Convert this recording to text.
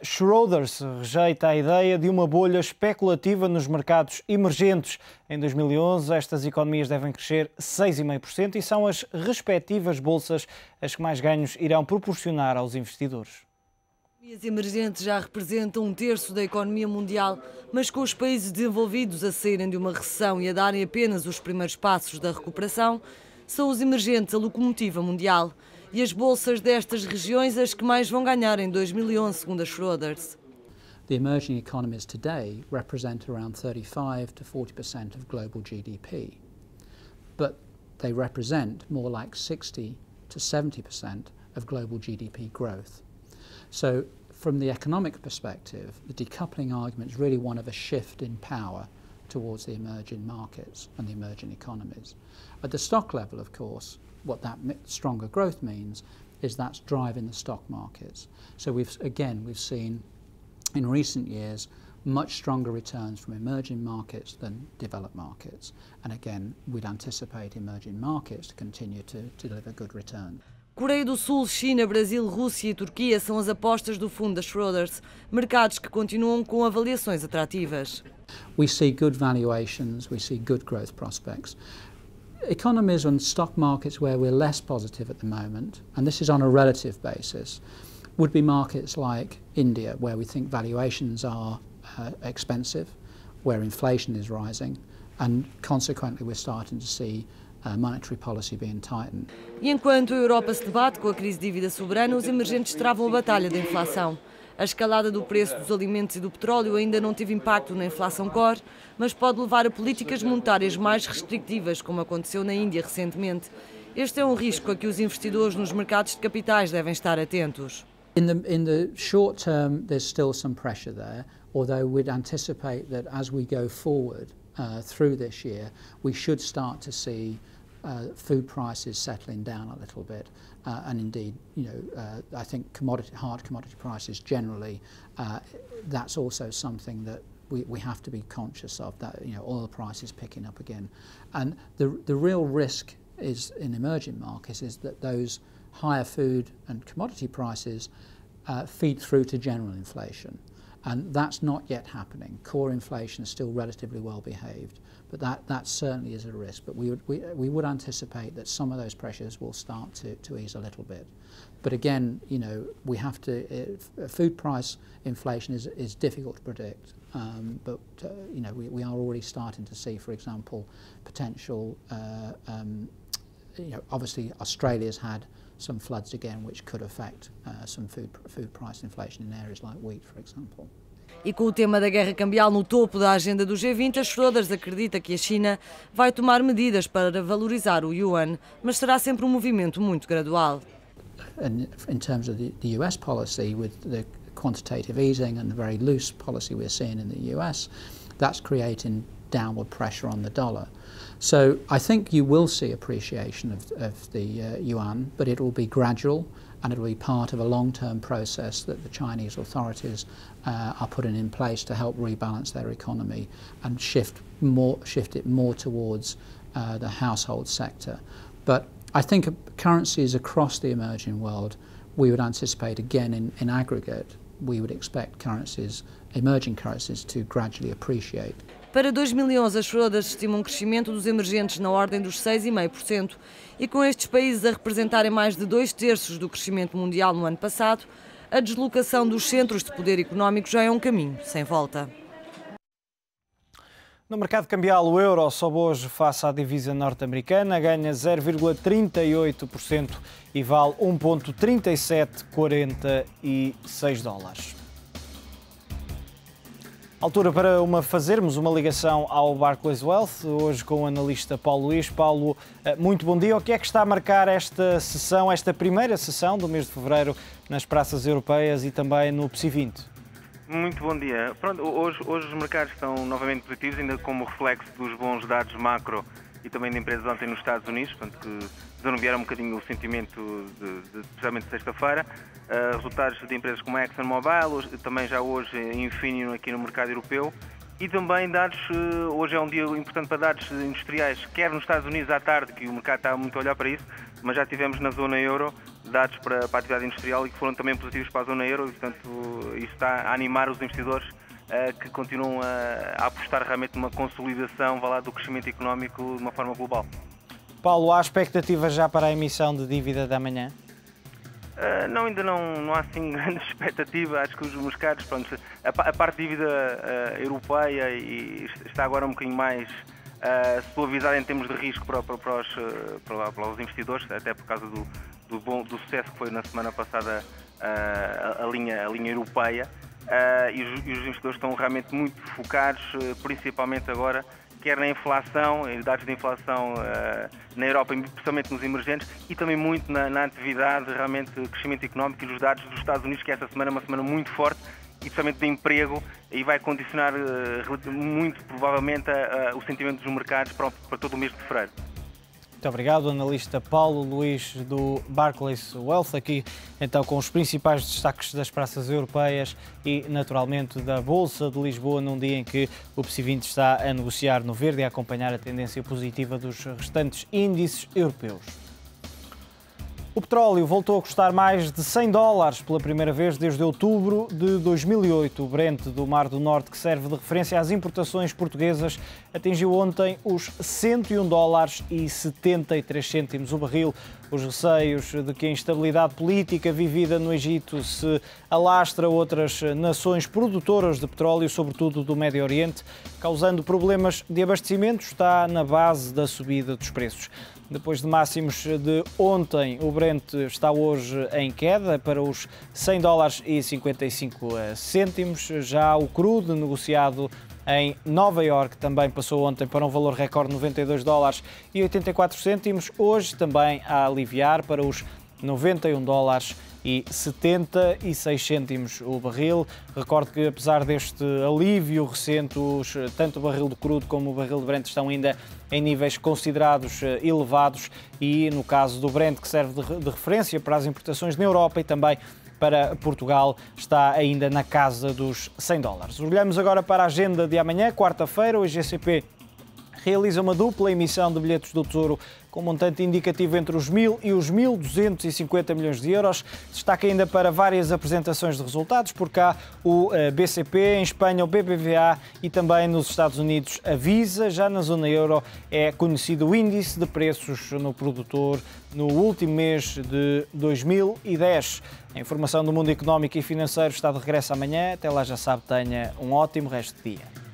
Schroders rejeita a ideia de uma bolha especulativa nos mercados emergentes. Em 2011, estas economias devem crescer 6,5% e são as respectivas bolsas as que mais ganhos irão proporcionar aos investidores. As emergentes já representam 1/3 da economia mundial, mas com os países desenvolvidos a saírem de uma recessão e a darem apenas os primeiros passos da recuperação, são os emergentes a locomotiva mundial. E as bolsas destas regiões as que mais vão ganhar em 2011, segundo a Schroders. The emerging economies today represent around 35 to 40% of global GDP, but they represent more like 60 to 70% of global GDP growth. So from the economic perspective, the decoupling argument is really one of a shift in power towards the emerging markets and the emerging economies. At the stock level, of course, what that stronger growth means is that's driving the stock markets. So we've seen in recent years much stronger returns from emerging markets than developed markets. And again, we'd anticipate emerging markets to continue to deliver good return. Coreia do Sul, China, Brasil, Rússia e Turquia são as apostas do fundo da Schroders, mercados que continuam com avaliações atrativas. We see good valuations, we see good growth prospects. Economies and stock markets where we're less positive at the moment, and this is on a relative basis, would be markets like India, where we think valuations are expensive, where inflation is rising, and consequently we're starting to see monetary policy being tightened. E enquanto a Europa se debate com a crise de dívida soberana, os emergentes travam a batalha da inflação. A escalada do preço dos alimentos e do petróleo ainda não teve impacto na inflação core, mas pode levar a políticas monetárias mais restritivas, como aconteceu na Índia recentemente. Este é um risco a que os investidores nos mercados de capitais devem estar atentos. In the short term, there's still some pressure there, although we'd anticipate that as we go forward through this year, we should start to see food prices settling down a little bit, and indeed, I think hard commodity prices generally. That's also something that we have to be conscious of. That oil prices picking up again, and the real risk is in emerging markets is that those higher food and commodity prices feed through to general inflation. And that's not yet happening. Core inflation is still relatively well behaved, but that certainly is a risk. But we would anticipate that some of those pressures will start to ease a little bit. But again, we have to. Food price inflation is difficult to predict. But we are already starting to see, for example, potential. Obviously Australia's had some floods again, which could affect some food price inflation in areas like wheat, for example. E com o tema da guerra cambial no topo da agenda do G20, a Schroders acredita que a China vai tomar medidas para valorizar o yuan, mas será sempre um movimento muito gradual. In terms of the US policy, with the quantitative easing and the very loose policy we're seeing in the US, that's creating downward pressure on the dollar. So I think you will see appreciation of the yuan, but it will be gradual and it will be part of a long-term process that the Chinese authorities are putting in place to help rebalance their economy and shift it more towards the household sector. But I think currencies across the emerging world, we would anticipate again in aggregate, we would expect emerging currencies to gradually appreciate. Para 2011, as Schroders estimam um crescimento dos emergentes na ordem dos 6,5%, e com estes países a representarem mais de 2/3 do crescimento mundial no ano passado, a deslocação dos centros de poder económico já é um caminho sem volta. No mercado cambial, o euro sobe hoje face à divisa norte-americana, ganha 0,38% e vale 1,3746 dólares. Altura para fazermos uma ligação ao Barclays Wealth, hoje com o analista Paulo Luís. Paulo, muito bom dia. O que é que está a marcar esta sessão, esta primeira sessão do mês de fevereiro nas praças europeias e também no PSI 20? Muito bom dia. Pronto, hoje os mercados estão novamente positivos, ainda como reflexo dos bons dados macro e também de empresas ontem nos Estados Unidos, portanto, que desanuviaram um bocadinho o sentimento precisamente de sexta-feira. Resultados de empresas como a ExxonMobil, também já hoje Infineon aqui no mercado europeu, e também dados, hoje é um dia importante para dados industriais, quer nos Estados Unidos à tarde, que o mercado está muito a olhar para isso, mas já tivemos na zona euro dados para a atividade industrial e que foram também positivos para a zona euro e, portanto, isso está a animar os investidores que continuam a apostar realmente numa consolidação do crescimento económico de uma forma global. Paulo, há expectativa já para a emissão de dívida de amanhã? Não, ainda não há assim grande expectativa. Acho que os mercados, pronto, a parte de dívida europeia está agora um bocadinho mais suavizada em termos de risco para os investidores, até por causa do sucesso que foi na semana passada a linha europeia. E os investidores estão realmente muito focados, principalmente agora, quer na inflação, em dados de inflação na Europa, especialmente nos emergentes, e também muito na atividade, realmente, crescimento económico e nos dados dos Estados Unidos, que esta semana é uma semana muito forte, e especialmente de emprego, e vai condicionar muito provavelmente o sentimento dos mercados para todo o mês de fevereiro. Muito obrigado, analista Paulo Luís do Barclays Wealth, aqui então com os principais destaques das praças europeias e naturalmente da Bolsa de Lisboa, num dia em que o PSI 20 está a negociar no verde e a acompanhar a tendência positiva dos restantes índices europeus. O petróleo voltou a custar mais de $100 pela primeira vez desde outubro de 2008. O Brent do Mar do Norte, que serve de referência às importações portuguesas, atingiu ontem os $101,73 o barril. Os receios de que a instabilidade política vivida no Egito se alastra a outras nações produtoras de petróleo, sobretudo do Médio Oriente, causando problemas de abastecimento, está na base da subida dos preços. Depois de máximos de ontem, o Brent está hoje em queda para os $100,55. Já o crudo negociado em Nova Iorque também passou ontem para um valor recorde de $92,84. Hoje também a aliviar para os $91,76 o barril. Recordo que, apesar deste alívio recente, tanto o barril de crudo como o barril de Brent estão ainda em níveis considerados elevados e, no caso do Brent, que serve de referência para as importações na Europa e também para Portugal, está ainda na casa dos $100. Olhamos agora para a agenda de amanhã, quarta-feira. O IGCP realiza uma dupla emissão de bilhetes do Tesouro com montante indicativo entre os 1.000 e os 1.250 milhões de euros. Destaca ainda para várias apresentações de resultados, por cá o BCP, em Espanha o BBVA e também nos Estados Unidos a Visa. Já na zona euro é conhecido o índice de preços no produtor no último mês de 2010. A informação do mundo económico e financeiro está de regresso amanhã. Até lá, já sabe, tenha um ótimo resto de dia.